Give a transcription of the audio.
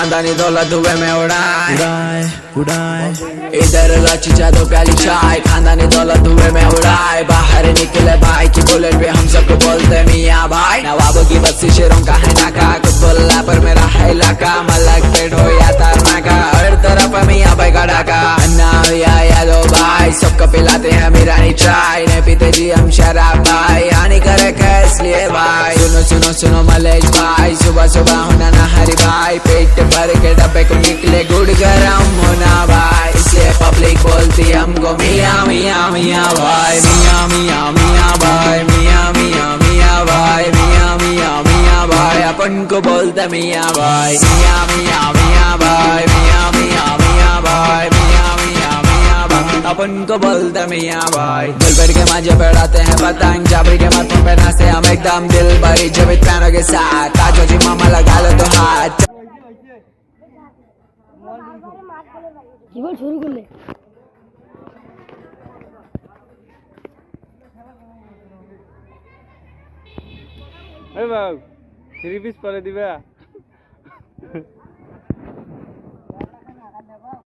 खानदानी दौलत हुए में उड़ाए उड़ाए इधर लाची जादू प्याली चाय खानदानी दौलत हुए में उड़ाए बाहर निकले भाई की बुलेट पे हम सबको बोलते मियाँ भाई नवाबों की बस्ती शेरों का है नाका कुतुल्ला पर मेरा है इलाका मलक पेट हो या तारनाका हर तरफ मियाँ भाई का डाका अन्ना यादो भाई सबको पिलाते हैं मीरानी चाय नहीं पीते जी हम शराब भाई हानिकारक है इसलिए भाई सुनो सुनो सुनो मलेश भाई सुबह सुबह होना ना हरी भाई पेट भर के डब्बे को निकले गुड़ गरम होना भाई इसलिए पब्लिक बोलती हमको मियाँ मियाँ मियाँ भाई मियाँ मियाँ मियाँ भाई मियाँ मियाँ मियाँ भाई मियाँ मियाँ मियाँ भाई अपन को बोलते मियाँ भाई मियाँ मियाँ मियाँ भाई मियाँ मियाँ मियाँ भाई मियाँ मियाँ मियाँ भाई अपन को बोलते मियाँ भाई दिल भर के मांझे बढ़ाते हैं पतंग जाबरी के माथों पे नाचते हम एकदम दिल भरी जबित पैनों के साथ ताजो जी मामा लगा लो तो हाथ জীবন শুরু করলে এই বাবু 3 পিস পরে দিবা